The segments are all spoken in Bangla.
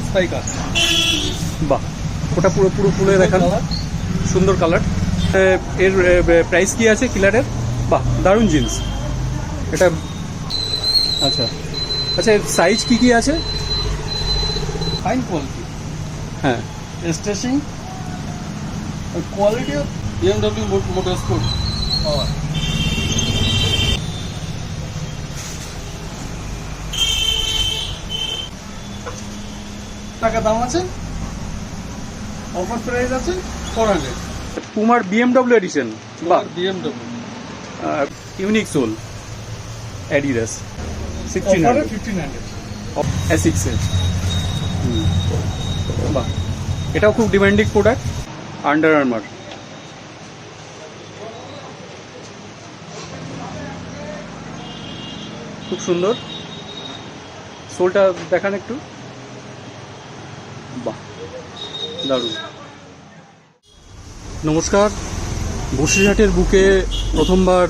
স্পাইকার। বাহ, ওটা পুরো পুরো খুলে দেখান। সুন্দর কালার। এর প্রাইস কি আছে কিলারের? বাহ, দারুণ জিন্স এটা। আচ্ছা আচ্ছা, এর সাইজ কি কি আছে? ফাইন কোয়ালিটি, হ্যাঁ, stretching, quality of BMW motorsport পাওয়ার। টাকা দাম আছে, অফার প্রাইস আছে 400। পুমার BMW এডিশন। বাহ, BMW ইউনিক সোল, অ্যাডিডাস অফারে 1600 1500। এসিক্স এর। বাহ, এটাও খুব ডিমান্ডিং প্রোডাক্ট। Under armour. খুব সুন্দর। সোলটা দেখান একটু। বাহ, দারুণ। নমস্কার, বসিরহাটের বুকে প্রথমবার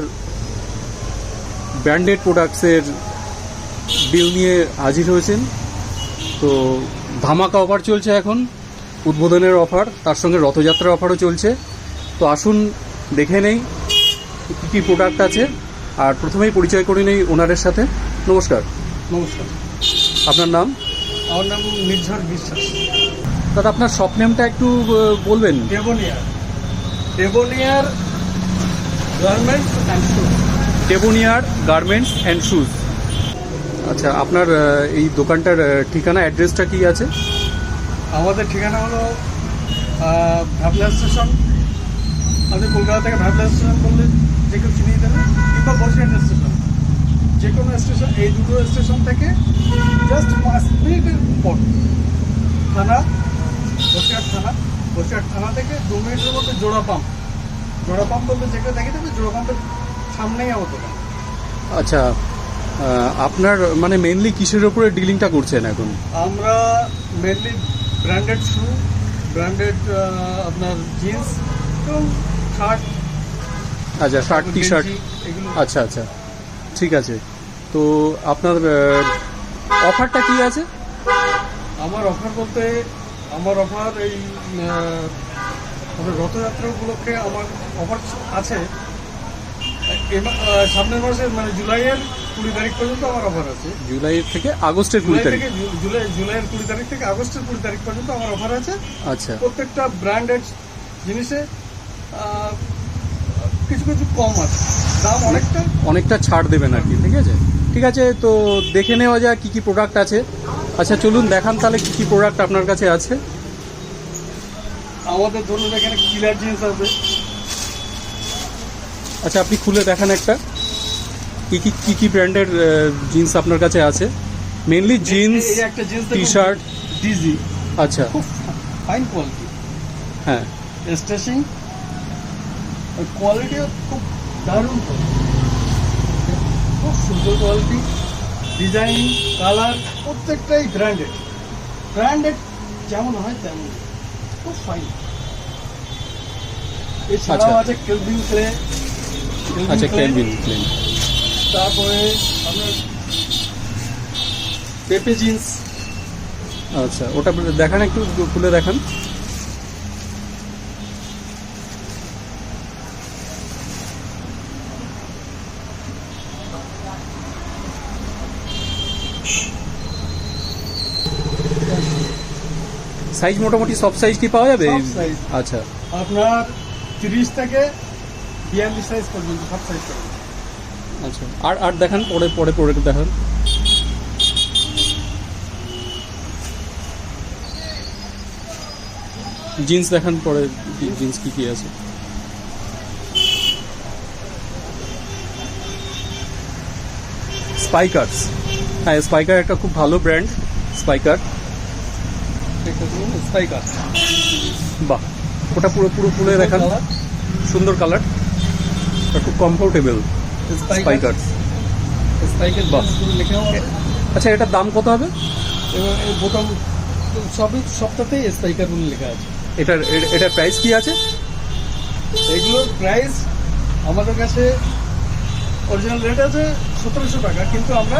ব্র্যান্ডেড প্রোডাক্টসের ডিল নিয়ে হাজির হয়েছেন। তো ধামাকা অফার চলছে এখন, উদ্বোধনের অফার, তার সঙ্গে রথযাত্রার অফারও চলছে। তো আসুন দেখে নেই কী কী প্রোডাক্ট আছে। আর প্রথমেই পরিচয় করে নেই ওনারের সাথে। নমস্কার। নমস্কার, আপনার নাম? আমার নাম নির্ঝর বিশ্বাস। দাদা, আপনার শপ নেমটা একটু বলবেন? Debonair, Debonair garments and shoe. Debonair garments and shoes. আচ্ছা, আপনার এই দোকানটার ঠিকানা, অ্যাড্রেসটা কি আছে? আমাদের ঠিকানা হলো ভাবলা স্টেশন। আপনি কলকাতা থেকে ভাবলা স্টেশন বললে যে কেউ চিনিয়ে দেবে, কিংবা বসিরহাট স্টেশন, যে কোনো স্টেশন। এই দুটো স্টেশন থেকে জাস্ট 5 মিনিটের পর থানা, বসিরহাট থানা। বসিরহাট থানা থেকে 2 মিনিটের মধ্যে জোড়া পাম্প। জোড়া পাম্প বলতে যে কেউ দেখে দেবে, জোড়া পাম্পের সামনেই আমার দোকান। আচ্ছা, আপনার মানে মেনলি কিসের ওপরে ডিলিংটা করছেন এখন? আমরা মেনলি ব্র্যান্ডেড শু, ব্র্যান্ডেড আপনার জিন্স এবং শার্ট। আচ্ছা, শার্ট, টি শার্ট। এগুলো। আচ্ছা আচ্ছা, ঠিক আছে। তো আপনার অফারটা কি আছে? আমার অফার বলতে, আমার অফার এই রথযাত্রা উপলক্ষে আমার অফার আছে। সামনের মাসে মানে জুলাইয়ের 20 তারিখ পর্যন্ত আমার অফার আছে। জুলাইয়ের থেকে আগস্টের 20 তারিখ? জুলাইয়ের 20 তারিখ থেকে আগস্টের 20 তারিখ পর্যন্ত আমার অফার আছে। আচ্ছা, প্রত্যেকটা ব্র্যান্ডেড জিনিসে কিছু কিছু কম আছে, দাম অনেকটা ছাড় দেবেন আর কি। ঠিক আছে, ঠিক আছে। তো দেখে নেওয়া যায় কী কী প্রোডাক্ট আছে। আচ্ছা, চলুন দেখান তাহলে কী কী প্রোডাক্ট আপনার কাছে আছে। আমাদের ধরুন এখানে কিলার জিন্স আছে। আচ্ছা, আপনি খুলে দেখান একটা, কী কী ব্র্যান্ডের জিন্স আপনার কাছে আছে। মেনলি জিন্স, এই একটা জিন্স, টি শার্ট। ডিজি। আচ্ছা, খুব ফাইন কোয়ালিটি, হ্যাঁ, স্ট্রেচিং, কোয়ালিটি খুব দারুণ, খুব সুন্দর কোয়ালিটি, ডিজাইন, কালার প্রত্যেকটাই ব্র্যান্ডেড। ব্র্যান্ডেড যেমন হয় তেমন, খুব ফাইন। এছাড়াও আছে কেলভিন ক্লে। আচ্ছা, কেলভিন ক্লেন। তারপরে আপনার পেপে জিন্স। আচ্ছা, ওটা দেখান একটু, খুলে দেখান। সাইজ মোটামুটি সব সাইজ কি পাওয়া যাবে? সব সাইজ। আচ্ছা আপনার 30 থেকে 42 সাইজ পর্যন্ত সব সাইজ পাবেন। আচ্ছা, আর দেখান, পরে পরে পরে দেখান। জিন্স দেখান পরে, জিন্স কি কি আছে। স্পাইকার্স, হ্যাঁ, স্পাইকার একটা খুব ভালো ব্র্যান্ড, স্পাইকার। স্পাইকার। বাহ, ওটা পুরো পুরো খুলে দেখান। সুন্দর কালার, খুব কমফোর্টেবল স্পাইকার। স্পাইকার বাহ। লেখাও আছে। আচ্ছা, এটার দাম কত হবে? এবং এই বোতাম সবটাতেই স্পাইকার বলে লেখা আছে। এটার প্রাইস কি আছে? এগুলোর প্রাইস আমাদের কাছে অরিজিনাল রেট আছে 1700 টাকা, কিন্তু আমরা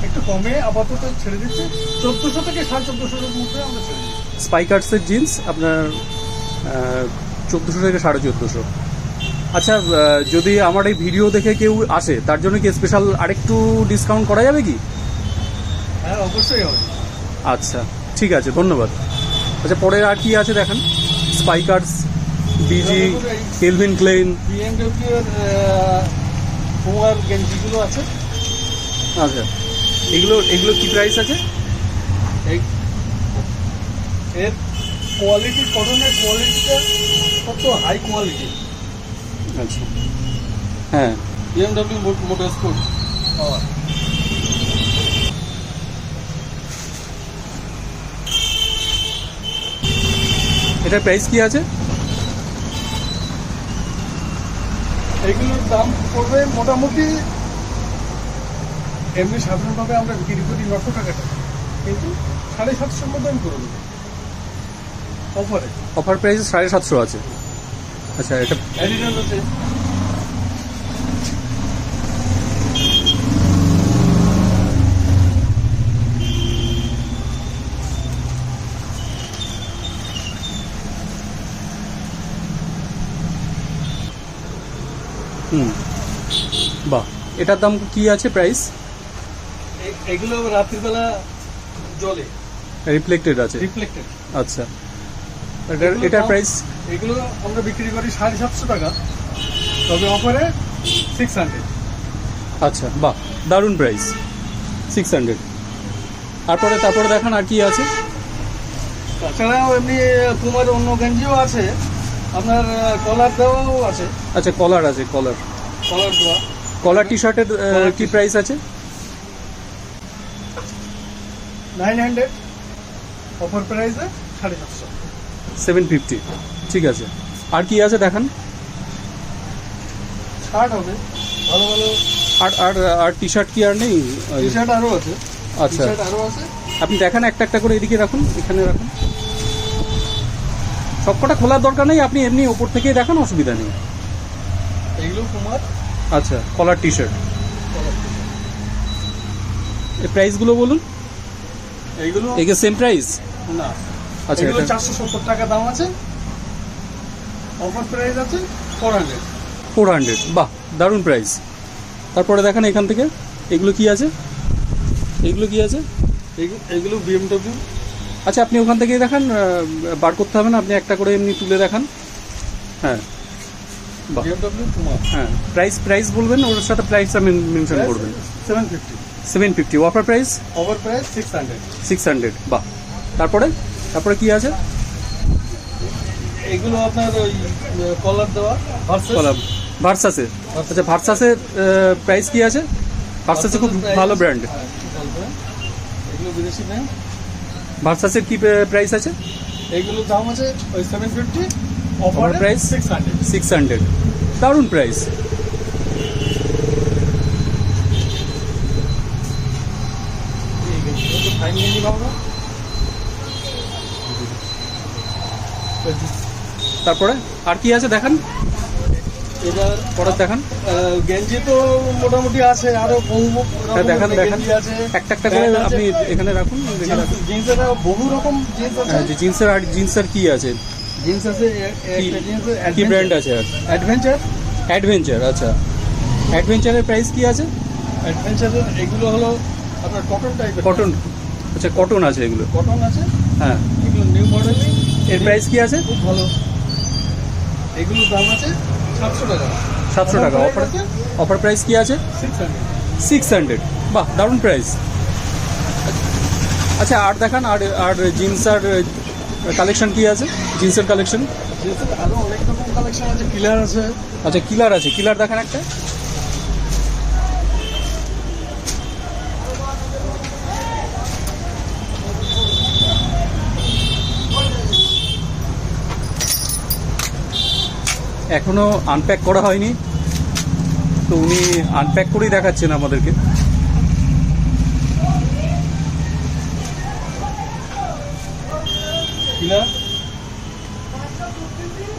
একটু কমে আপাতত ছেড়ে দিচ্ছি, 1400 থেকে 1450-এর মধ্যে আমরা ছেড়ে দিচ্ছি। স্পাইকার্সের জিন্স আপনার 1400 থেকে 1450। আচ্ছা, যদি আমার এই ভিডিও দেখে কেউ আসে তার জন্য কি স্পেশাল আরেকটু ডিসকাউন্ট করা যাবে কি? হ্যাঁ, অবশ্যই হবে। আচ্ছা, ঠিক আছে, ধন্যবাদ। আচ্ছা, পরে আর কি আছে দেখেন? স্পাইকার্স, বিজি, কেলভিন ক্লেইন। BMW এর পুমার গেঞ্জিগুলো আছে। আচ্ছা, এগুলো কি প্রাইস আছে? এর কোয়ালিটি, কটনের কোয়ালিটিটা কত হাই কোয়ালিটি। আচ্ছা, হ্যাঁ, BMW মোটর স্পোর্ট পাওয়ার। এটার প্রাইস কি আছে? এগুলোর দাম পড়বে মোটামুটি, এমনি সাধারণভাবে আমরা বিক্রি করি 900 টাকাটা, কিন্তু 750-এর মধ্যে আমি করে দেবো অফারে। অফার প্রাইস 750 আছে। আচ্ছা, এটা অ্যাডিডাস আছে। বাহ, এটার দাম কি আছে প্রাইস? এগুলো রাত্রিবেলা জলে রিফ্লেক্টেড আছে। রিফ্লেক্টেড। আচ্ছা, এটার প্রাইস? এগুলো আমরা বিক্রি করি 750 টাকা, তবে অফারে 600। আচ্ছা, বাহ, দারুণ প্রাইস, 600। তারপরে দেখান আর কি আছে। তাছাড়াও এমনি পুমার অন্য গেঞ্জিও আছে, আপনার কলার দেওয়াও আছে। আচ্ছা, কলার আছে, কলার দেওয়া। কলার টি শার্টের কি প্রাইস আছে? 900, অফার প্রাইসে 750। 750, ঠিক আছে। আর কি আছে দেখান। শার্ট হবে ভালো ভালো। আর টি শার্ট কি আর নেই? টি শার্ট আরও আছে। আচ্ছা, টি শার্ট আরও আছে। আপনি দেখান একটা একটা করে, এদিকে রাখুন, এখানে রাখুন। সবকটা খোলার দরকার নেই, আপনি এমনি ওপর থেকেই দেখান, অসুবিধা নেই। এইগুলো কুমার। আচ্ছা, কলার টি শার্ট। এই প্রাইসগুলো বলুন। এইগুলো একে সেম প্রাইস? না, আচ্ছা, এগুলো এটা 470 টাকা দাম আছে, অফার প্রাইস আছে 400। 400, বাহ, দারুণ প্রাইস। তারপরে দেখান এখান থেকে, এগুলো কি আছে? এগুলো BMW। আচ্ছা, আপনি ওখান থেকেই দেখান, বার করতে হবে না, আপনি একটা করে এমনি তুলে দেখান। হ্যাঁ, বাহ, BMW কুমার। হ্যাঁ, প্রাইস বলবেন, ওর সাথে প্রাইসটা মেনশন করবেন। 750। 750, অফার প্রাইস? Offer price 600। 600, বাহ। তারপরে কি আছে? এগুলো আপনার ওই কলার দেওয়া ভার্সাসে। আচ্ছা, ভার্সাসের প্রাইস কি আছে? ভার্সাসে খুব ভালো ব্র্যান্ড। এগুলো বিদেশি ব্র্যান্ড। ভার্সাসের কি প্রাইস আছে? এগুলোর দাম আছে ওই 750, অফার অফার প্রাইস প্রাইস 600। 600, দারুণ প্রাইস। ফাইন গেঞ্জি পাবো। তারপরে আর কি আছে দেখান, এবার পরে দেখান। গেঞ্জি তো মোটামুটি আছে, আরো বহু হ্যাঁ, দেখান গেঞ্জি আছে। একটা করে আপনি এখানে রাখুন। জিন্সের বহু রকম জিন্স আছে। জিন্সের কি আছে? জিন্স আছে, একটা জিন্স কি ব্র্যান্ড আছে? অ্যাডভেঞ্চার। আচ্ছা, অ্যাডভেঞ্চারের প্রাইস কি আছে? অ্যাডভেঞ্চারের এগুলো হলো আপনার কটন টাইপের। কটন। আচ্ছা, কটন আছে এগুলো। কটন আছে, হ্যাঁ। এগুলো নিউ মডেলিং। এর প্রাইস কি আছে? খুব ভালো। এগুলোর দাম আছে 700 টাকা। 700 টাকা। অফার প্রাইস কি আছে? 600, বাহ, দারুণ প্রাইস। আচ্ছা, আর দেখান। আর জিন্স আর কালেকশন কি আছে? জিন্সের কালেকশন আরো অনেক রকম কালেকশন আছে। কিলার আছে। আচ্ছা, কিলার আছে। কিলার দেখান একটা। এখনো আনপ্যাক করা হয়নি, তো উনি আনপ্যাক করেই দেখাচ্ছেন আমাদেরকে।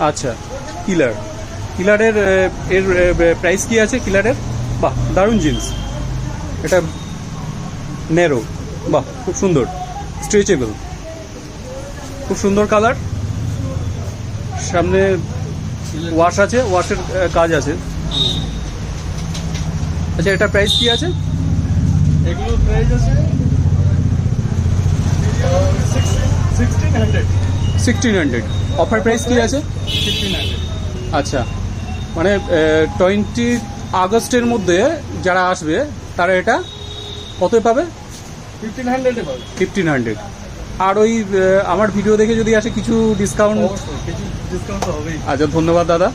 আচ্ছা, কিলারের এর প্রাইস কি আছে কিলারের? বাহ, দারুণ জিন্স। এটা নেরো, বাহ খুব সুন্দর, স্ট্রেচেবল, খুব সুন্দর কালার। সামনে ওয়াশ আছে, ওয়াশের কাজ আছে। আচ্ছা, এটা প্রাইস কি আছে? এগুলোর প্রাইস আছে 1600। 1600। অফার প্রাইস কি আছে? 1500। আচ্ছা, মানে 20 আগস্টের মধ্যে যারা আসবে তারা এটা কত পাবে? 1500 পাবে। 1500। আর ওই আমার ভিডিও দেখে যদি আসে কিছু ডিসকাউন্ট? অবশ্যই কিছু ডিসকাউন্ট তো হবেই। আচ্ছা, ধন্যবাদ দাদা।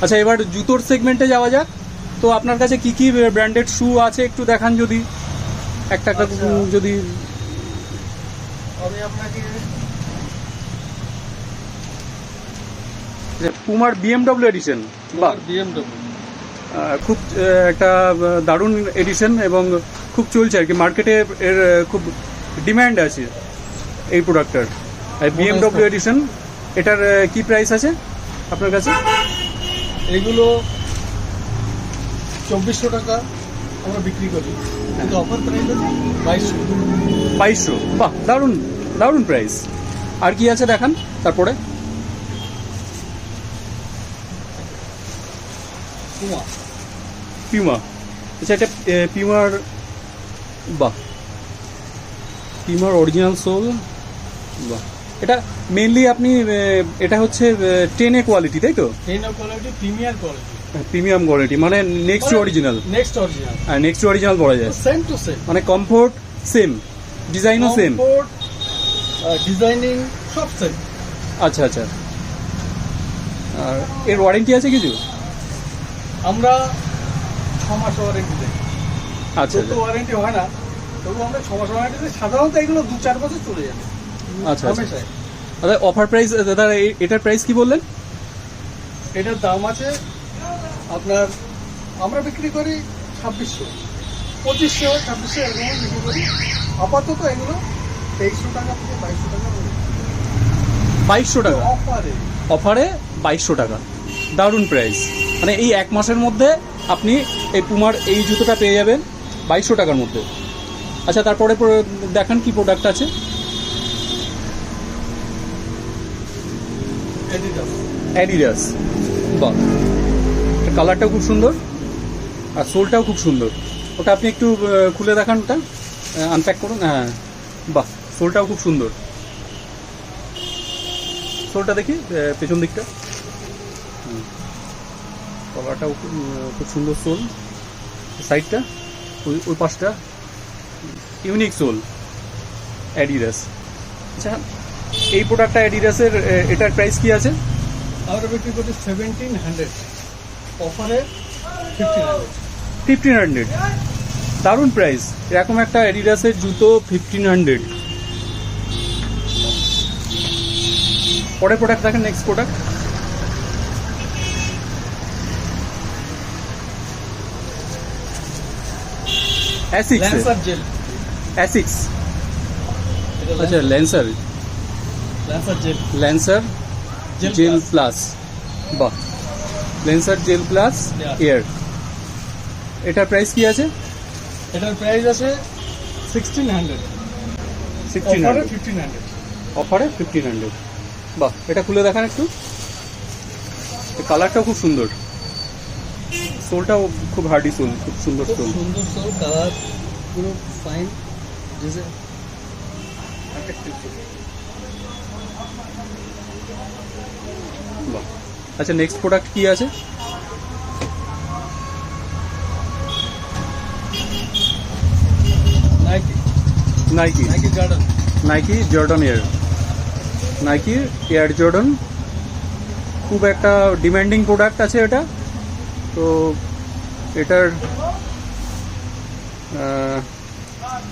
আচ্ছা, এবার জুতোর সেগমেন্টে যাওয়া যাক। তো আপনার কাছে কি কি ব্র্যান্ডেড শু আছে একটু দেখান যদি, একটা একটা আচ্ছা। যদি। আমি আপনাকে পুমার বিএমডব্লিউ এডিশন, বাহ BMW খুব একটা দারুণ এডিশন এবং খুব চলছে আর কি মার্কেটে, এর খুব ডিমান্ড আছে এই প্রোডাক্টটার। বিএমডব্লিউ এডিশন, এটার কি প্রাইস আছে আপনার কাছে? এগুলো 2400 টাকা আমরা বিক্রি করি, কিন্তু অফার প্রাইস আছে 2200। 2200, বাহ দারুণ দারুণ প্রাইস। আর কি আছে দেখান তারপরে। পুমা পিউমা, আচ্ছা এটা পিউমার, বাহ পিউমার অরিজিনাল সোল, বাহ। এটা মেনলি আপনি এটা হচ্ছে 10A কোয়ালিটি, তাই তো? Quality, premier quality, premium quality, মানে next to original. Next original, next to original বলা যায়, সেম টু সেম, মানে কমফোর্ট সেম, ডিজাইনও সেম। ডিজাইনিং সব সেম। আচ্ছা আচ্ছা, আর এর ওয়ারেন্টি আছে কিছু? আমরা 6 মাস ওয়ারেন্টি দিই। আচ্ছা তো ওয়ারেন্টি হয় না, তবু আমরা 6 মাস ওয়ারেন্টি দিই। সাধারণত এগুলো 2-4 বছর চলে যাবে। আচ্ছা আচ্ছা। হামেশাই। আচ্ছা, অফার প্রাইস দাদা এটার প্রাইস কি বললেন? এটার দাম আছে আপনার, আমরা বিক্রি করি 2600, 2500, 2600 এরকম বিক্রি করি। আপাতত এগুলো 2300 টাকা থেকে 2200 টাকা 2200 টাকা অফারে। অফারে 2200 টাকা, দারুণ প্রাইস। মানে এই এক মাসের মধ্যে আপনি এই পুমার এই জুতোটা পেয়ে যাবেন 2200 টাকার মধ্যে। আচ্ছা, তারপরে দেখান কি প্রোডাক্ট আছে। অ্যাডিডাস, বাহ কালারটাও খুব সুন্দর আর সোলটাও খুব সুন্দর। ওটা আপনি একটু খুলে দেখান, ওটা আনপ্যাক করুন। হ্যাঁ, বাহ সোলটাও খুব সুন্দর। সোলটা দেখি পেছন দিকটা, কলারটাও খুব সুন্দর সোল, সাইডটা ওই পাশটা ইউনিক সোল, অ্যাডিডাস। আচ্ছা, এই প্রোডাক্টটা অ্যাডিডাসের, এটার প্রাইস কি আছে? আমরা বিক্রি করি 1700, অফারে 1500। 1500, দারুণ প্রাইস। এরকম একটা অ্যাডিডাসের জুতো 1500। পরের প্রোডাক্ট দেখেন, next product. Asics, Lancer gel, Asics, আচ্ছা Lancer, Lancer gel, Lancer gel gel plus। Plus, বাহ Lancer gel plus Yeah. Air. এটার প্রাইস কি আছে? এটার প্রাইস আছে 1600, অফারে 1600, 1500। অফারে 1500, বাহ। এটা খুলে দেখান একটু, কালারটাও খুব সুন্দর, সোলটাও খুব হার্ডি সোল, খুব সুন্দর খুব সোল। সুন্দর সোল, কালার পুরো ফাইন, ডিজাইন অ্যাট্রাকটিভ। বাহ। আচ্ছা, নেক্সট প্রোডাক্ট কি আছে? Nike, Nike, Nike Jordan, Nike Jordan air, Nike air Jordan, খুব একটা ডিমান্ডিং প্রোডাক্ট আছে এটা। তো এটার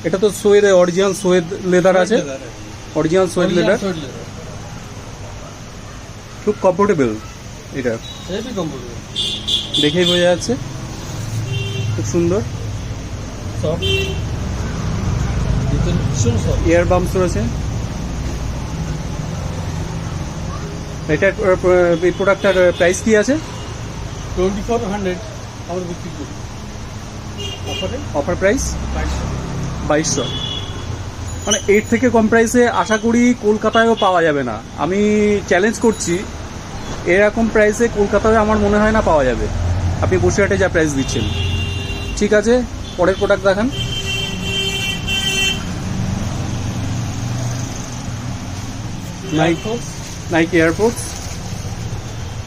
এটা তো সোয়েদ, অরিজিনাল সোয়েদ লেদার আছে, অরিজিনাল সোয়েদ লেদার, খুব কমফোর্টেবল। এটা হেভি কমফোর্টেবল, দেখেই বোঝা যাচ্ছে, খুব সুন্দর। সফট, ভীষণ সফট। এয়ার বাম্পস রয়েছে। এটার এই প্রোডাক্টটার প্রাইস কি আছে? 2400 আমরা বিক্রি করি, অফারে অফার প্রাইস 2200। 2200, মানে এর থেকে কম প্রাইসে আশা করি কলকাতায়ও পাওয়া যাবে না। আমি চ্যালেঞ্জ করছি, এরকম প্রাইসে কলকাতায় আমার মনে হয় না পাওয়া যাবে, আপনি বসিরহাটে যা প্রাইস দিচ্ছেন। ঠিক আছে, পরের প্রোডাক্ট দেখান। Nike air force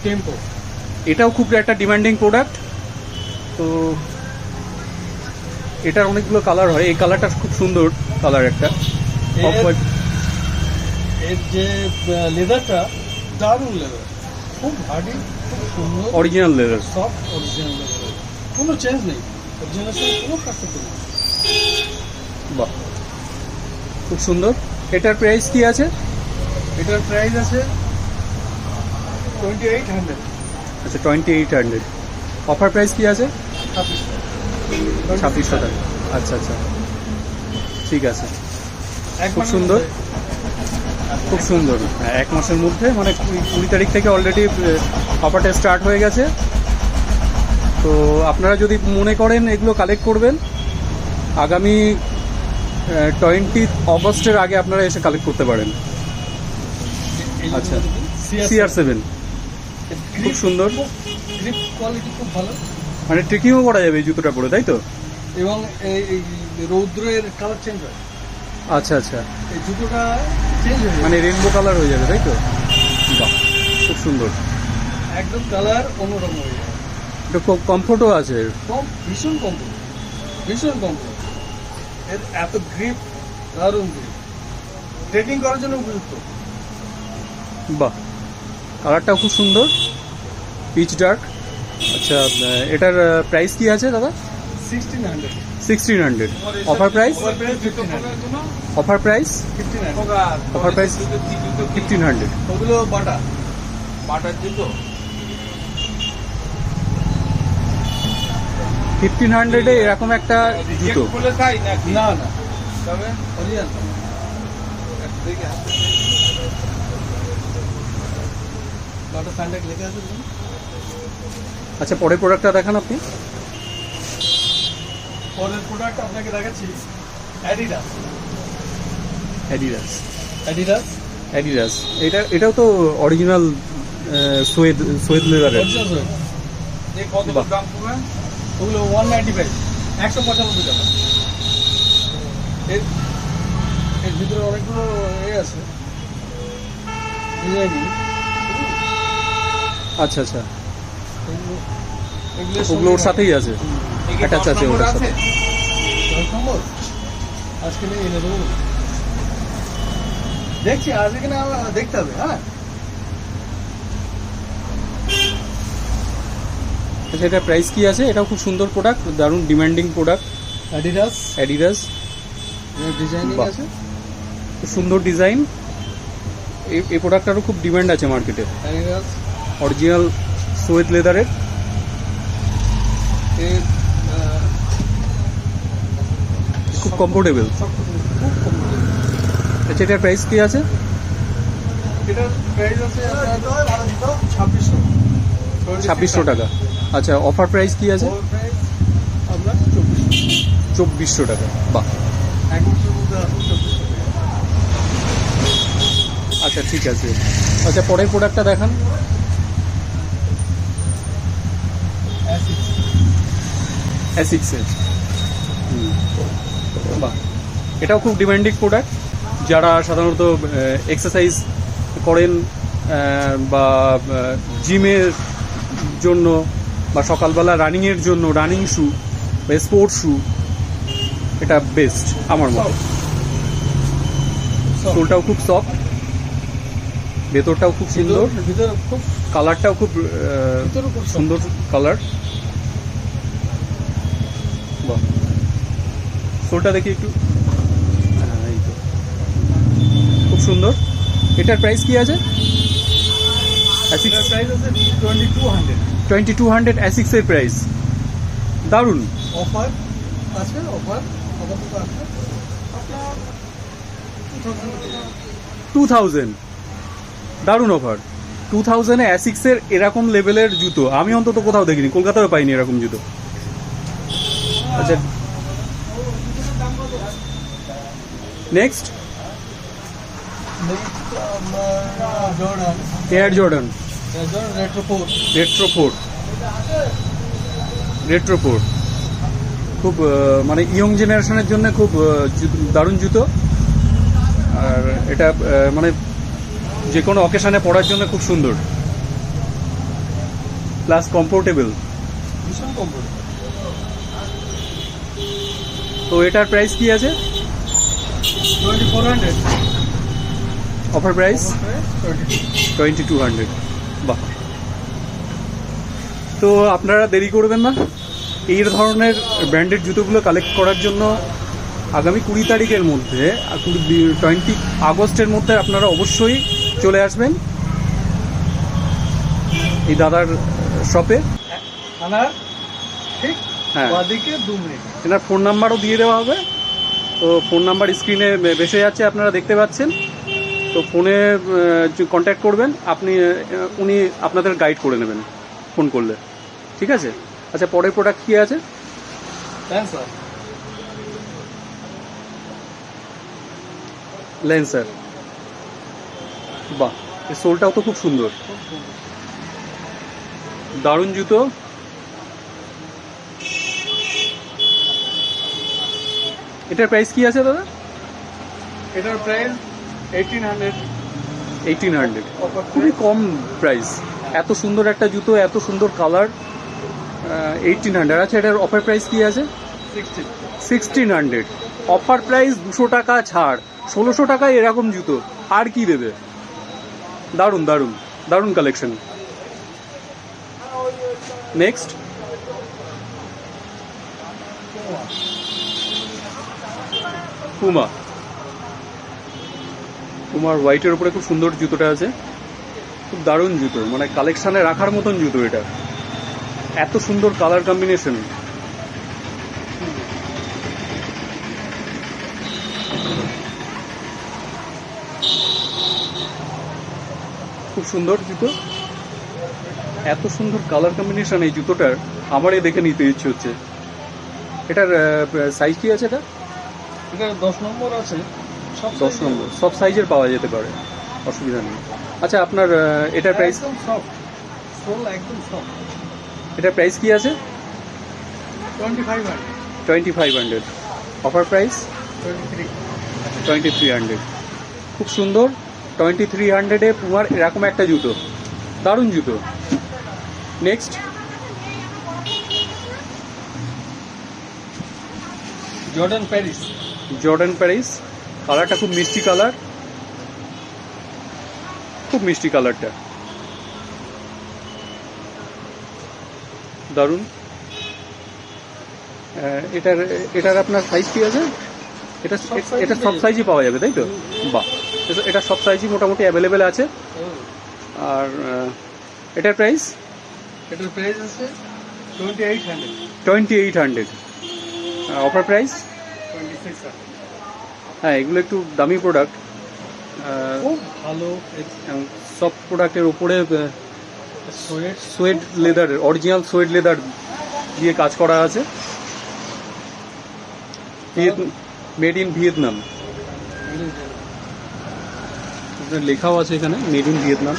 tempo. এটাও খুব একটা ডিমান্ডিং প্রোডাক্ট। তো এটার অনেকগুলো কালার হয়, এই কালারটা খুব সুন্দর কালার একটা অফ হোয়াইট। এর যে লেদারটা দারুণ লেদার, খুব হার্ডি, খুব সুন্দর, original leather, soft original leather, কোনো চেঞ্জ নেই, অরিজিনাল সঙ্গে কোনো পার্থক্য নেই। বাহ, খুব সুন্দর। এটার প্রাইস কি আছে? এটার প্রাইস আছে 2800। আচ্ছা, 2800। অফার প্রাইস কি আছে? 2600 টাকা। আচ্ছা আচ্ছা, ঠিক আছে, খুব সুন্দর, খুব সুন্দর। হ্যাঁ, 1 মাসের মধ্যে, মানে 20 তারিখ থেকে অলরেডি অফারটা স্টার্ট হয়ে গেছে। তো আপনারা যদি মনে করেন এগুলো কালেক্ট করবেন, আগামী 20 অগস্টের আগে আপনারা এসে কালেক্ট করতে পারেন। আচ্ছা, CR7 খুব সুন্দর, গ্রিপ কোয়ালিটি খুব ভালো, মানে ট্রেকিংও করা যাবে এই জুতোটা পরে, তাই তো? এবং এই রৌদ্রের কালার চেঞ্জ হয়, আচ্ছা আচ্ছা, এই জুতোটা চেঞ্জ হয়ে যায়, মানে রেনবো কালার হয়ে যাবে, তাই তো? বাহ, খুব সুন্দর, একদম কালার অন্যরকম হয়ে যায়। এটা খুব কমফোর্টও আছে। ভীষণ কমফোর্ট, ভীষণ কমফোর্ট। এর এত গ্রিপ, দারুণ গ্রিপ, ট্রেকিং করার জন্য উপযুক্ত। বাহ, কালারটাও খুব সুন্দর, পিচ ডার্ক। আচ্ছা, এটার প্রাইস কি আছে দাদা? 1600। 1600। Offer price? Over price 1500। Offer price? 1500। Offer price 1500। ওগুলো বাটা। বাটার জুতো 1500-এ এরকম একটা জুতো? খুলে তাই নাকি? না না, তবে অরিজিনাল। দেখে হাতে বাটা স্যান্ডেক লেখা আছে দেখুন। আচ্ছা, পরের প্রোডাক্টটা দেখান আপনি। পরের প্রোডাক্ট আপনাকে দেখাচ্ছি অ্যাডিডাস। অ্যাডিডাস। অ্যাডিডাস এটাও তো অরিজিনাল সোয়েদ লেদারের। অরিজিনাল সোয়েড। এই কত বাহ। দাম পড়বে? ওগুলো 195, 195 টাকা। এর এর ভিতরে অনেকগুলো আছে ডিজাইনিং। আচ্ছা আচ্ছা, এগুলো ওগুলো ওর সাথেই আছে, এই কি attach 10 আছে নম্বর ওটার আছে? সাথে। 10 নম্বর আজকে নিয়ে এনে দেবো, দেখছি আজ এখানে দেখতে হবে। হ্যাঁ, আচ্ছা, এটার প্রাইস কি আছে? এটাও খুব সুন্দর প্রোডাক্ট, দারুণ demanding product, Adidas Adidas. Designing বাহ। আছে। খুব সুন্দর ডিজাইন। এই প্রোডাক্টটারও খুব ডিমান্ড আছে মার্কেটে, অ্যাডিডাস অরিজিনাল সোয়েদ লেদারের। এর খুব কমফোর্টেবল। খুব কমফোর্টেবল। আচ্ছা, এটার প্রাইস কি আছে? এটার প্রাইস আছে আপনার 2600। 2600 টাকা। আচ্ছা, অফার প্রাইস কি আছে? ওভার প্রাইস আপনার 2400। 2400 টাকা। বাহ, এক বছরের মধ্যে আসুন 2400 টাকা। আচ্ছা ঠিক আছে। আচ্ছা, পরের প্রোডাক্টটা দেখান। অ্যাসিক্সের। বাহ, এটাও খুব ডিমান্ডিং প্রোডাক্ট। যারা সাধারণত এক্সারসাইজ করেন বা জিমের জন্য বা সকালবেলা রানিংয়ের জন্য, রানিং শু বা স্পোর্টস শু, এটা বেস্ট আমার মতে। সোলটাও খুব সফট, ভেতরটাও খুব সুন্দর, ভিতরে খুব কালারটাও খুব ভিতরে খুব সুন্দর কালার। বাহ, সোলটা দেখি একটু। হ্যাঁ, এই তো, খুব সুন্দর। এটার প্রাইস কি আছে? এটার প্রাইস আছে 2200। 2200 অ্যাসিক্সের প্রাইস, দারুণ। অফার আছে, অফার আপাতত আছে আপনার 2000, দারুণ অফার। 2000-এ অ্যাসিক্সের এরকম লেভেলের জুতো আমি অন্তত কোথাও দেখিনি, কলকাতায় পাইনি এরকম জুতো। আচ্ছা, নেক্সট নেক্সট আমার Jordan air Jordan Jordan retro 4 retro four খুব মানে ইয়ং জেনারেশনের জন্য খুব দারুণ জুতো। আর এটা মানে যে কোনো অকেশনে পরার জন্য খুব সুন্দর, প্লাস কমফোর্টেবল। ভীষণ কমফোর্ট। তো এটার প্রাইস কি আছে? 2400 অফার প্রাইস 22 2200। বাহ, তো আপনারা দেরি করবেন না, এই ধরনের ব্র্যান্ডেড জুতোগুলো কালেক্ট করার জন্য আগামী 20 তারিখের মধ্যে 20 আগস্টের মধ্যে আপনারা অবশ্যই চলে আসবেন এই দাদার শপে। থানার ঠিক হ্যাঁ, বাদিকে 2 মিনিট। এনার ফোন নাম্বারও দিয়ে দেওয়া হবে, তো ফোন নাম্বার স্ক্রিনে ভেসে যাচ্ছে, আপনারা দেখতে পাচ্ছেন। তো ফোনে কন্ট্যাক্ট করবেন, উনি আপনাদের গাইড করে নেবেন ফোন করলে, ঠিক আছে? আচ্ছা, পরের প্রোডাক্ট কী আছে? Cancer Lancer. বাহ, এই সোলটাও তো খুব সুন্দর, দারুণ জুতো। এটার প্রাইস কি আছে দাদা? এটার প্রাইস 1800 1800, খুবই কম প্রাইস। এত সুন্দর একটা জুতো, এত সুন্দর কালার, 1800। আচ্ছা, এটার অফার প্রাইস কি আছে? 1600। অফার প্রাইস 200 টাকা ছাড়, 1600 টাকায় এরকম জুতো আর কি দেবে? দারুণ দারুণ দারুণ কালেকশন। Next Puma. পুমার হোয়াইটের উপরে খুব সুন্দর জুতোটা আছে, খুব দারুণ জুতো, মানে কালেকশানে রাখার মতন জুতো এটা। এত সুন্দর কালার কম্বিনেশন, খুব সুন্দর জুতো, এত সুন্দর কালার কম্বিনেশন এই জুতোটার, আমারই দেখে নিতে ইচ্ছে হচ্ছে। এটার সাইজ কি আছে? এটা 10 নম্বর আছে, সব 10 নম্বর, সব সাইজের পাওয়া যেতে পারে, অসুবিধা নেই। আচ্ছা, আপনার এটার প্রাইস? একদম সফট সোল, একদম সফট। এটার প্রাইস কি আছে? 2500 2500। Offer price 2300। খুব সুন্দর, 2300-এ পুমার এরকম একটা জুতো, দারুণ জুতো। Next Jordan Paris. কালারটা খুব মিষ্টি কালার, খুব মিষ্টি কালারটা, দারুণ। এটার আপনার সাইজ কি আছে? এটা সব সাইজই পাওয়া যাবে, তাই তো? বাহ, এটা সব সাইজই মোটামুটি অ্যাভেলেবেল আছে। আর এটার প্রাইস? এটার প্রাইস আছে 2800 2800। Offer price? 2600। হ্যাঁ, এগুলো একটু দামি প্রোডাক্ট, খুব ভালো। সব প্রোডাক্টের উপরে সোয়েট সোয়েড লেদার, অরিজিনাল সোয়েড লেদার দিয়ে কাজ করা আছে, মেড ইন ভিয়েতনাম। লেখাও আছে এখানে মেড ইন ভিয়েতনাম।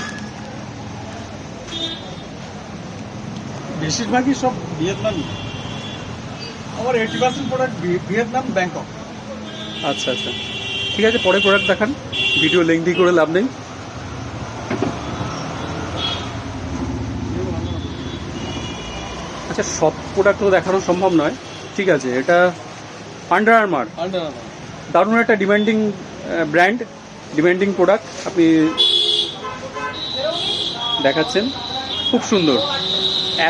বেশিরভাগই সব ভিয়েতনাম। আমার 80% প্রোডাক্ট ভিয়েতনাম, ব্যাংকক। আচ্ছা আচ্ছা, ঠিক আছে, পরে প্রোডাক্ট দেখান, ভিডিও লেংথি করে লাভ নেই। আচ্ছা, সব প্রোডাক্ট তো দেখানো সম্ভব নয়, ঠিক আছে। এটা আন্ডার আর্মার, দারুণ একটা ডিমান্ডিং ব্র্যান্ড, ডিমান্ডিং প্রোডাক্ট আপনি দেখাচ্ছেন, খুব সুন্দর,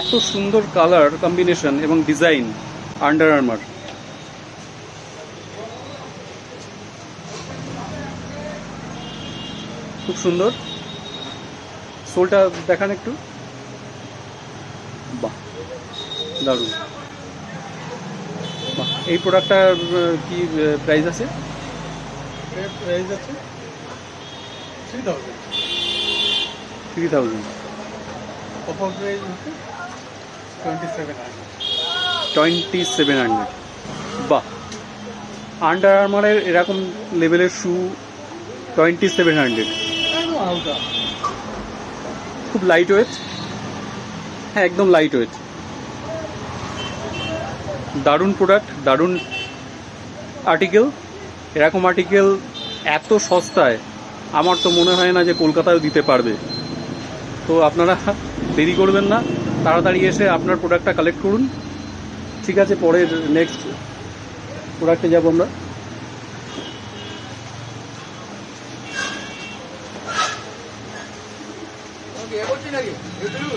এত সুন্দর কালার কম্বিনেশন এবং ডিজাইন। আন্ডার আর্মার, খুব সুন্দর। সোলটা দেখান একটু, বাহ দারুণ, বাহ। এই প্রোডাক্টটার কি প্রাইস আছে? প্রাইস আছে 3000। 3000। অফার প্রাইস হচ্ছে 2700। 2700। বাহ, আন্ডার আর্মারের এরকম লেভেলের শু 2700, একদম হালকা। খুব লাইট ওয়েট। হ্যাঁ, একদম লাইট ওয়েট। দারুণ প্রোডাক্ট, দারুণ আর্টিকেল। এরকম আর্টিকেল এত সস্তায় আমার তো মনে হয় না যে কলকাতায় দিতে পারবে। তো আপনারা দেরি করবেন না, তাড়াতাড়ি এসে আপনার প্রোডাক্টটা কালেক্ট করুন। ঠিক আছে, পরের নেক্সট প্রোডাক্টে যাবো আমরা। ওকে, এ করছি নাকি? YouTube?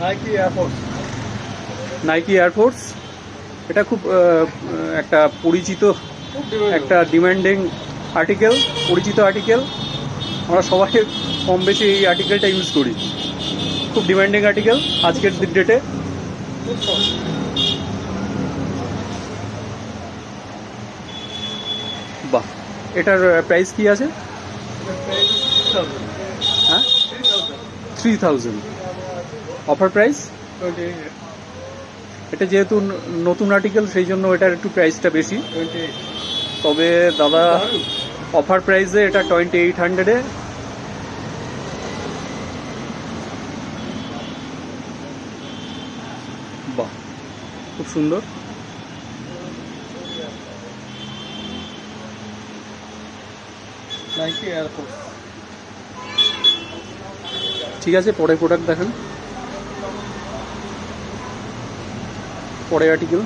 Nike air force. Nike air force, এটা খুব একটা পরিচিত, খুব ডিমান্ড। একটা ডিমান্ডিং আর্টিকেল, পরিচিত আর্টিকেল। আমরা সবাই কম বেশি এই আর্টিকেলটা ইউজ করি। খুব ডিমান্ডিং আর্টিকেল আজকের ডেটে। খুব সস্তা। বাহ, এটার প্রাইস কি আছে? এটার প্রাইস 3000। হ্যাঁ, 3000। 3000 অফার প্রাইস। 28। এটা যেহেতু নতুন আর্টিকেল সেই জন্য এটার একটু প্রাইসটা বেশি। 28। তবে দাদা দারুণ। অফার প্রাইসে এটা 2800-এ। বাহ, খুব সুন্দর। Nike air force. ঠিক আছে, পরের প্রোডাক্ট দেখান। পরের আর্টিকেল।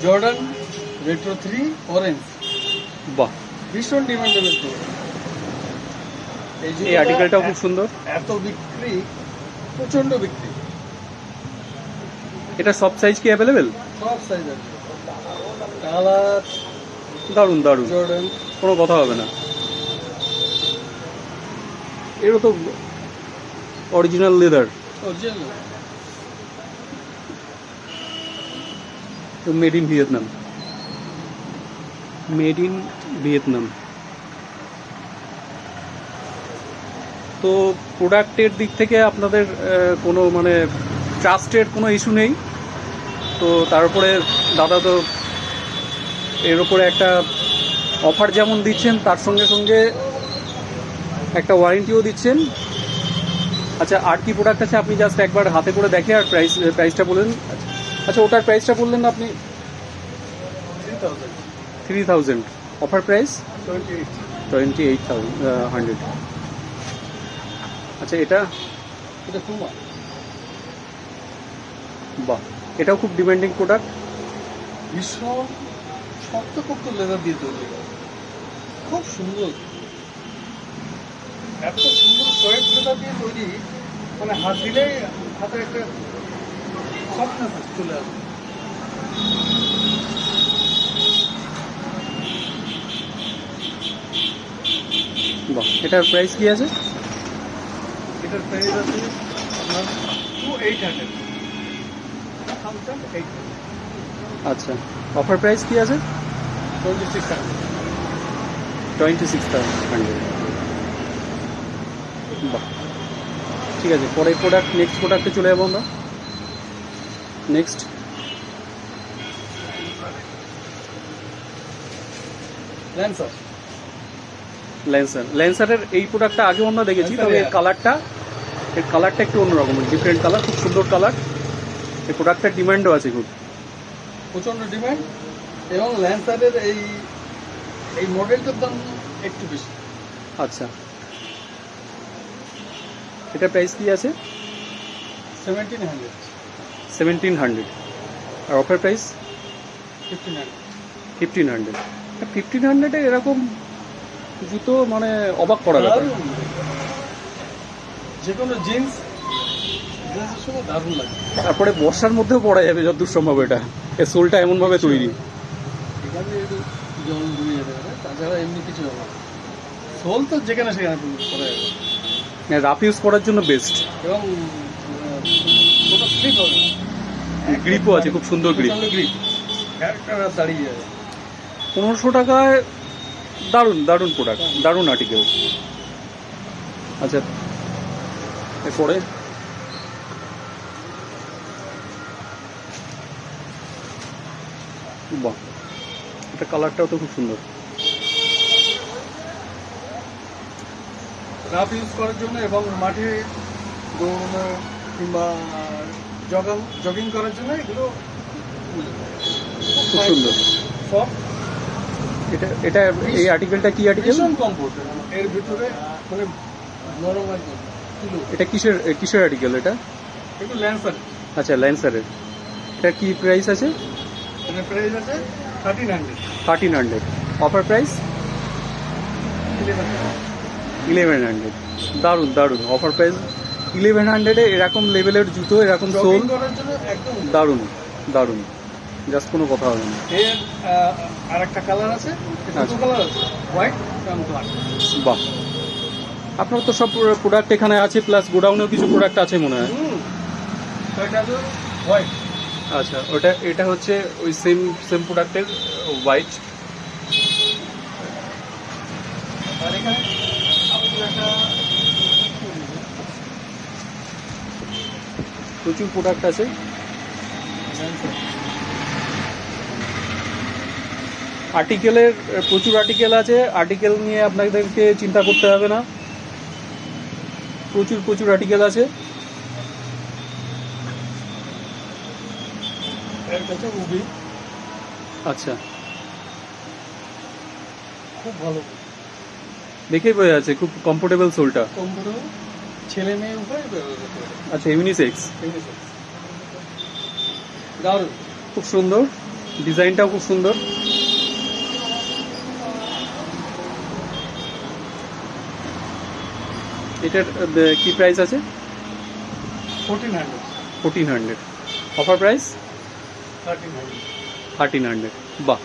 Jordan retro 3 orange. বাহ, ভীষণ ডিমান্ডেবল তো। এই আর্টিকেলটাও খুব সুন্দর। এত বিক্রি, প্রচন্ড বিক্রি। এটা সব সাইজ কি অ্যাভেলেবেল? সব সাইজ আছে। কালার। দারুণ দারুণ, জর্ডান। কোনো কথা হবে না। এরও তো original leather, original. Made in Vietnam, made in Vietnam. তো প্রোডাক্টের দিক থেকে আপনাদের কোনো মানে ট্রাস্টের কোনো ইস্যু নেই। তো তার উপরে দাদা তো এর উপরে একটা অফার যেমন দিচ্ছেন তার সঙ্গে সঙ্গে একটা ওয়ারেন্টিও দিচ্ছেন। আচ্ছা, আর কি প্রোডাক্ট আছে আপনি জাস্ট একবার হাতে করে দেখে আর প্রাইসটা বললেন। আচ্ছা, ওটার প্রাইসটা বললেন আপনি 3000। 3000 অফার প্রাইস 28। 28,100। আচ্ছা, এটা এটা পুমা। বাহ, এটাও খুব ডিমান্ডিং প্রোডাক্ট। ভীষণ শক্ত লেদার দিয়ে তৈরি, খুব সুন্দর। এত সুন্দর সয়েড লেদার দিয়ে তৈরি, মানে হাত দিলেই হাতে একটা সফটনেস চলে আসবে। বাহ, এটার প্রাইস কি আছে? এটার প্রাইস আছে আপনার 2800। 2800। আচ্ছা, অফার প্রাইস কি আছে? 2600। 26,100। বাহ, ঠিক আছে, পরের প্রোডাক্ট, নেক্সট প্রোডাক্টে চলে যাবো আমরা। Next Lancer. ল্যান্সারের এই প্রোডাক্টটা আগেও আমরা দেখেছি, তবে এর কালারটা একটু অন্যরকম, ডিফারেন্ট কালার, খুব সুন্দর কালার। এই প্রোডাক্টটার ডিমান্ডও আছে খুব, প্রচন্ড ডিমান্ড। এবং ল্যান্সারের এই মডেলটার দাম একটু বেশি। আচ্ছা, এটা প্রাইস কি আছে? 1700। 1700। আর অফার প্রাইস 1500। 1500। 1500-এ এরকম জুতো মানে অবাক করা ব্যাপার। যে কোনো জিন্সের সঙ্গে দারুণ লাগে। তারপরে বর্ষার মধ্যেও পরা যাবে যতদূর সম্ভব। এটা এর সোলটা এমনভাবে তৈরি। এখানে একটু জল ডুবে যেতে পারে, তাছাড়া এমনি কিছু হবে না। সোল তো যেখানে সেখানে করা যাবে, রাফ ইউজ করার জন্য বেস্ট। এবং কোনো স্লিপ হবে না। গ্রিপও আছে, খুব সুন্দর গ্রিপ। গ্রিপ একটা দাঁড়িয়ে যাবে। 1500 টাকায় দারুণ দারুণ প্রোডাক্ট, দারুণ আর্টিকেল। আচ্ছা, এরপরে বাহ, এটা কালারটাও তো খুব সুন্দর। রাফ ইউজ করার জন্য এবং মাঠে দৌড়ানো কিংবা জগিং করার জন্য এগুলো খুব সুন্দর। সফট, এটা এটা এই আর্টিকেলটা কি আর্টিকেল? ভীষণ কমফোর্ট। এর ভিতরে মানে নরম একদম তুলো। এটা কিসের কিসের আর্টিকেল এটা? এগুলো ল্যান্সার, আচ্ছা, ল্যান্সারের। এটা কি প্রাইস আছে? এটার প্রাইস আছে 1300। 1300। Offer price 1100। দারুণ দারুণ অফার প্রাইস 1100-এ এরকম লেভেলের জুতো, এরকম সোল, জগিং করার জন্য একদম দারুণ দারুণ, জাস্ট কোনো কথা হবে না। এর আর একটা কালার আছে, দুটো আচ্ছা। কালার আছে, হোয়াইট এবং ব্ল্যাক। বাহ, আপনার তো সব প্রোডাক্ট এখানে আছে, প্লাস গোডাউনেও কিছু প্রোডাক্ট আছে মনে হয়। তো এটা হলো হোয়াইট। আচ্ছা, এটা হচ্ছে ওই সেম প্রোডাক্টের হোয়াইট। আর এখানে আপনার একটা প্রচুর প্রোডাক্ট আছে। আর্টিকেলের প্রচুর আর্টিকেল আছে, আর্টিকেল নিয়ে আপনাদেরকে চিন্তা করতে হবে না, প্রচুর প্রচুর আর্টিকেল আছে। এর কাছে উবি আচ্ছা, খুব ভালো, দেখেই বোঝা যাচ্ছে খুব কমফোর্টেবল সোলটা। কমফোর্টেবল, ছেলে মেয়ে উভয় ব্যবহার করতে পারে। আচ্ছা, ইউনিসেক্স, দারুণ। খুব সুন্দর, ডিজাইনটাও খুব সুন্দর। এটার কি প্রাইস আছে? 1400। 1400। Offer price 1300। 1300। বাহ,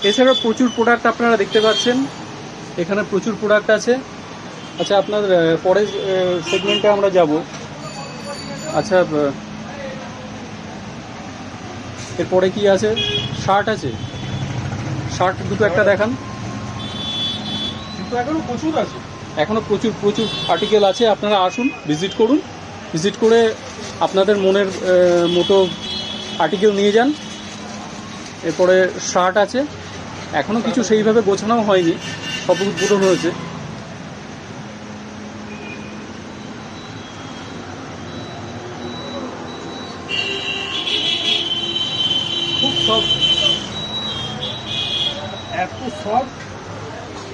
এছাড়াও প্রচুর প্রোডাক্ট আপনারা দেখতে পাচ্ছেন, এখানে প্রচুর প্রোডাক্ট আছে। আচ্ছা, আপনার পরের সেগমেন্টে আমরা যাব। আচ্ছা, এরপরে কি আছে? শার্ট আছে, শার্ট দুটো একটা দেখান। কিন্তু এখনো প্রচুর আছে। এখনও প্রচুর প্রচুর আর্টিকেল আছে, আপনারা আসুন, ভিজিট করুন, ভিজিট করে আপনাদের মনের মতো আর্টিকেল নিয়ে যান। এরপরে শার্ট আছে, এখনও কিছু সেইভাবে গোছানো হয়নি, সব উদ্বোধন হয়েছে। খুব সফট, এত soft,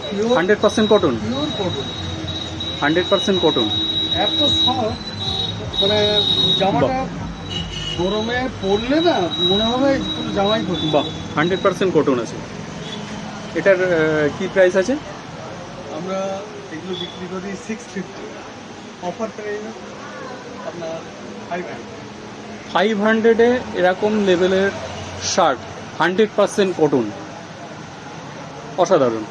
pure 100% cotton, pure cotton, 100% cotton. এত সফট, মানে জামাটা গরমে পরলে না মনে হবে কোনো জামাই পরি। বাহ, 100% কটন আছে। এটার কি প্রাইস আছে? আমরা এগুলো বিক্রি করি 650, অফার প্রাইস আপনার 500। 500-এ এরকম লেভেলের শার্ট, 100% কটন, অসাধারণ।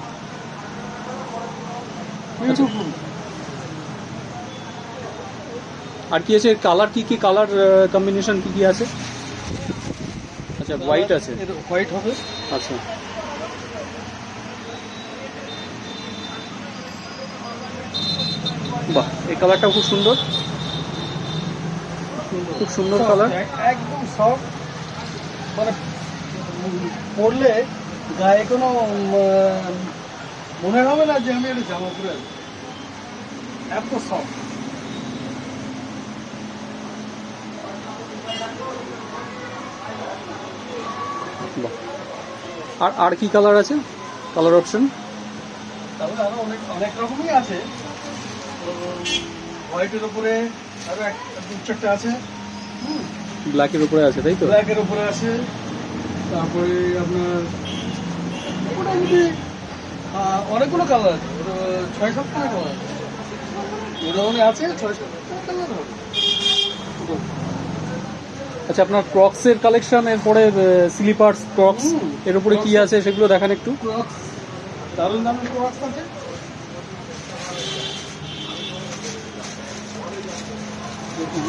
বিউটিফুল। আর কি আছে? কালার কি কি কালার কম্বিনেশন কি কি আছে? আচ্ছা, হোয়াইট আছে। হোয়াইট হবে। আচ্ছা, বাহ, এই কালারটাও খুব সুন্দর, খুব সুন্দর কালার। একদম সফট, মানে পরলে গায়ে কোনো মনে হবে না যে আমি একটা জামা পরে আছি, এত সফট। বাহ, আর আর কি কালার আছে? কালার অপশন তারপরে আরো অনেক অনেক রকমই আছে। হোয়াইটের উপরে আরো দু চারটা আছে, ব্ল্যাকের উপরে আছে, তাই তো? ব্ল্যাকের উপরে আছে। তারপরে আপনার মোটামুটি অনেকগুলো কালার আছে, 6-7টা কালার আছে, মোটামুটি আছে 6-7টা কালার হবে। আচ্ছা, আপনার ক্রক্সের কালেকশন, এরপরে স্লিপার্স, ক্রক্স, এর উপরে কি আছে সেগুলো দেখান একটু। ক্রক্স, দারুণ দারুণ ক্রক্স আছে।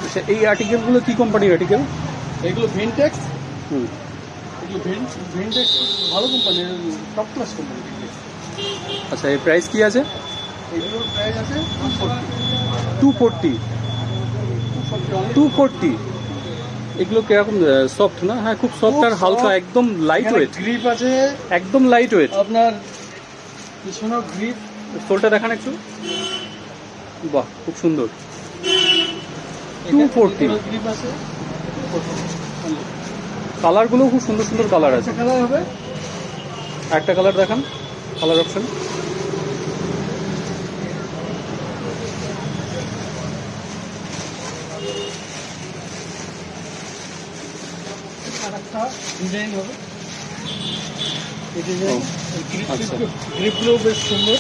আচ্ছা, এই আর্টিকেলগুলো কি কোম্পানির আর্টিকেল? এগুলো ভিনটেক্স, হুম, এগুলো ভেন্টে ভালো কোম্পানি, টপ ক্লাস কোম্পানি। আচ্ছা, এর প্রাইস কি আছে? এগুলোর প্রাইস আছে 240। 240 এগুলো কিরকম? সফট না? হ্যাঁ, খুব সফট আর হালকা, একদম লাইট ওয়েট, গ্রিপ আছে একদম লাইট ওয়েট। আপনার পিছনেও গ্রিপ। সোলটা দেখান একটু। বাহ, খুব সুন্দর। 240 গ্রিপ আছে। কালারগুলো খুব সুন্দর সুন্দর কালার আছে। কালার হবে, একটা কালার দেখান, কালার অপশন। আর একটা ডিজাইন হবে। এই ডিজাইন আচ্ছা। গ্রিপগুলো বেশ সুন্দর।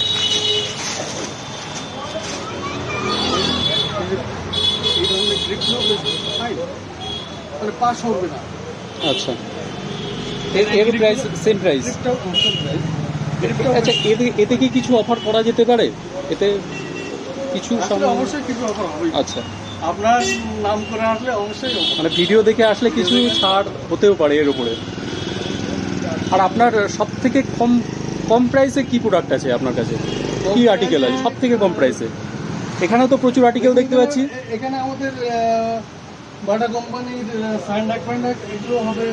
এই ধরনের গ্রিপগুলো বেশ ফাইন, মানে পাস হবে না। আচ্ছা, এর প্রাইস সেম প্রাইস? গ্রিপটাও কনস্ট্যান্ট প্রাইস। গ্রিপটাও আচ্ছা, এতে কি কিছু অফার করা যেতে পারে? এতে কিছু আসলে অবশ্যই কিছু অফার হবে। আচ্ছা, আপনার নাম করে আসলে অবশ্যই offer। মানে ভিডিও দেখে আসলে কিছু ছাড় হতেও পারে এর উপরে। আর আপনার সব থেকে কম কম প্রাইসে কি প্রোডাক্ট আছে আপনার কাছে? কি আর্টিকেল আছে সব থেকে কম প্রাইসে? এখানেও তো প্রচুর আর্টিকেল দেখতে পাচ্ছি। এখানে আমাদের বাটা কোম্পানির স্যান্ডাক ফ্যান্ডাক এগুলো হবে।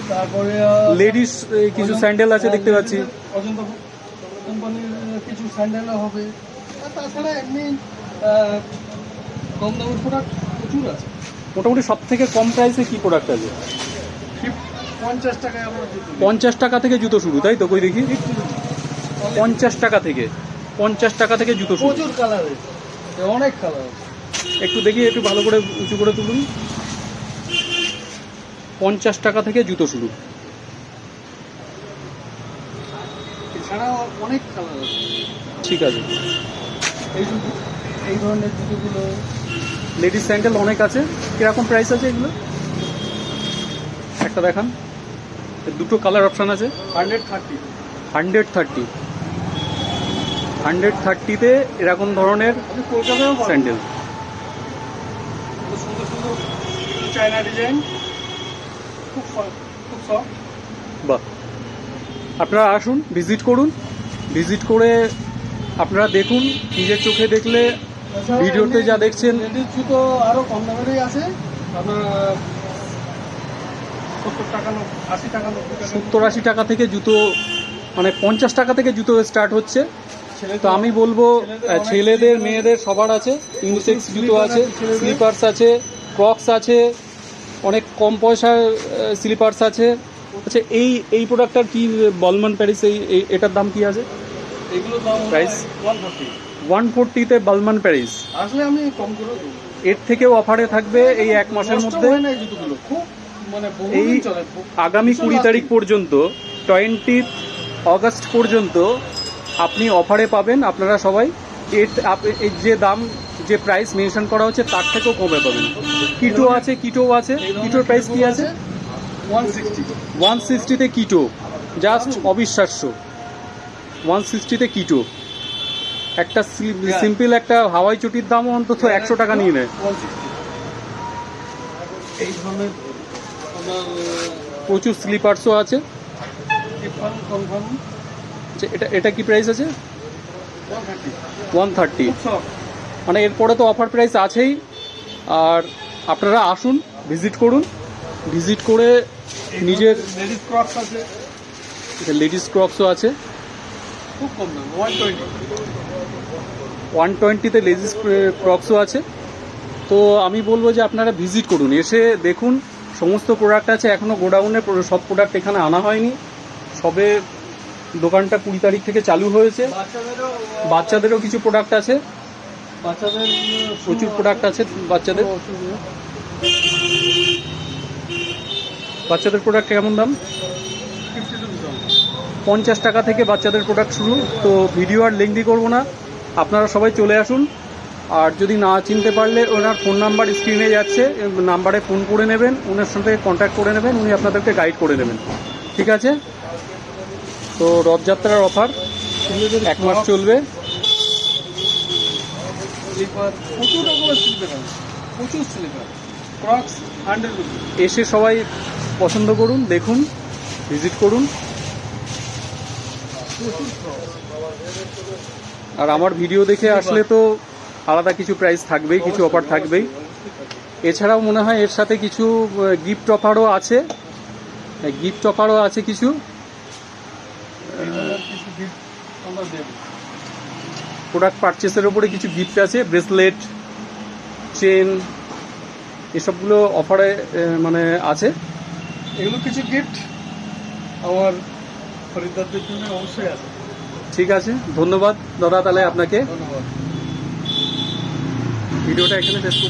তারপরে লেডিস কিছু স্যান্ডেল আছে দেখতে পাচ্ছি। অজন্তা কোম্পানির কিছু স্যান্ডেলও হবে। আর তাছাড়া এমনি কম দামের প্রোডাক্ট প্রচুর আছে। মোটামুটি সব থেকে কম প্রাইসে কি প্রোডাক্ট আছে? 50 টাকায় আমরা দিতে দিই। 50 টাকা থেকে জুতো শুরু, তাই তো? কই দেখি। 50 টাকা থেকে, 50 টাকা থেকে জুতো শুরু। প্রচুর কালার আছে, অনেক কালার আছে। একটু দেখি, একটু ভালো করে উঁচু করে তুলুন। 50 টাকা থেকে জুতো শুরু। এছাড়াও অনেক কালার আছে। ঠিক আছে। এই ধরনের জুতোগুলো লেডিস স্যান্ডেল অনেক আছে। কিরকম প্রাইস আছে এগুলো? একটা দেখান। দুটো কালার অপশান আছে। 130। 130। 130তে এরকম ধরনের আপনি কলকাতায়ও পাবেন। স্যান্ডেল। খুব সুন্দর সুন্দর চায়না ডিজাইন, খুব খুব সফট। বাহ, আপনারা আসুন, ভিজিট করুন। ভিজিট করে আপনারা দেখুন, নিজের চোখে দেখলে ভিডিওতে যা দেখছেন। লেডিস জুতো আরও কম দামেরই আছে। আপনার 70 টাকা 80 টাকা 90 টাকা। 70-80 টাকা থেকে জুতো, মানে 50 টাকা থেকে জুতো স্টার্ট হচ্ছে। তো আমি বলবো ছেলেদের মেয়েদের সবার আছে। ইউনিসেক্স জুতো আছে, স্লিপার্স আছে, ক্রক্স আছে, অনেক কম পয়সার স্লিপার্স আছে। আচ্ছা, এই প্রোডাক্টটার কি বলমান প্যারিস, এটার দাম কি আছে? এগুলো দাম Price? 140। 140তে বলমান প্যারিস। আসলে আমি কম করে দেবো। এর থেকেও অফারে থাকবে এই এক মাসের নষ্ট মধ্যে। হয় না এই জুতোগুলো, খুব মানে এই বহুদিন চলে। আগামী ভীষণ 20 তারিখ lasting। পর্যন্ত, 20 অগস্ট পর্যন্ত আপনি অফারে পাবেন। আপনারা সবাই এর যে দাম, যে প্রাইস মেনশন করা হচ্ছে তার থেকেও কমে পাবেন। কিটো আছে, কিটোও আছে। এই ধরনের কিটোর প্রাইস কি আছে? 160। 160তে কিটো, জাস্ট অবিশ্বাস্য। 160তে কিটো। একটা সিম্পল একটা হাওয়াই চটির দামও অন্তত 100 টাকা নিয়ে নেয়। 160। এই ধরনের আপনার প্রচুর স্লিপার্সও আছে। কনফার্ম আচ্ছা, এটা কি প্রাইস আছে? 130। 130। খুব সফট। মানে এরপরে তো অফার প্রাইস আছেই। আর আপনারা আসুন, ভিজিট করুন। ভিজিট করে নিজের লেডিস ক্রক্স আছে, লেডিস ক্রক্সও আছে। খুব কম দাম 120। 120তে লেডিস ক্রক্সও আছে। তো আমি বলবো যে আপনারা ভিজিট করুন, এসে দেখুন। সমস্ত প্রোডাক্ট আছে। এখনও গোডাউনে সব প্রোডাক্ট এখানে আনা হয়নি। সবে দোকানটা 20 তারিখ থেকে চালু হয়েছে। বাচ্চাদেরও কিছু প্রোডাক্ট আছে। বাচ্চাদের প্রচুর প্রোডাক্ট আছে বাচ্চাদের। বাচ্চাদের প্রোডাক্ট কেমন দাম? 50 টাকা থেকে বাচ্চাদের প্রোডাক্ট শুরু। তো ভিডিও আর লেংদি করবো না, আপনারা সবাই চলে আসুন। আর যদি না চিনতে পারলে ওনার ফোন নাম্বার স্ক্রিনে যাচ্ছে, নাম্বারে ফোন করে নেবেন, ওনার সাথে কন্ট্যাক্ট করে নেবেন, উনি আপনাদেরকে গাইড করে দেবেন। ঠিক আছে? তো রথযাত্রার অফার 1 মাস চলবে। স্লিপার প্রচুর রকমের স্লিপার আছে, প্রচুর স্লিপার। Crooks 100 rupee. এসে সবাই পছন্দ করুন, দেখুন। ভিজিট করুন। প্রচুর cross। আর আমার ভিডিও দেখে আসলে তো আলাদা কিছু প্রাইস থাকবেই, কিছু অফার থাকবেই। এছাড়াও মনে হয় এর সাথে কিছু গিফট অফারও আছে, কিছু। এগুলোর কিছু gift আমরা দেব। প্রোডাক্ট পারচেসের উপরে কিছু গিফট আছে, ব্রেসলেট, চেন, এসবগুলো অফারে মানে আছে। এগুলো কিছু গিফট আমার খরিদ্দারদের জন্য অবশ্যই আছে। ঠিক আছে, ধন্যবাদ দাদা তাহলে আপনাকে। ধন্যবাদ। ভিডিওটা এখানে শেষ করছি।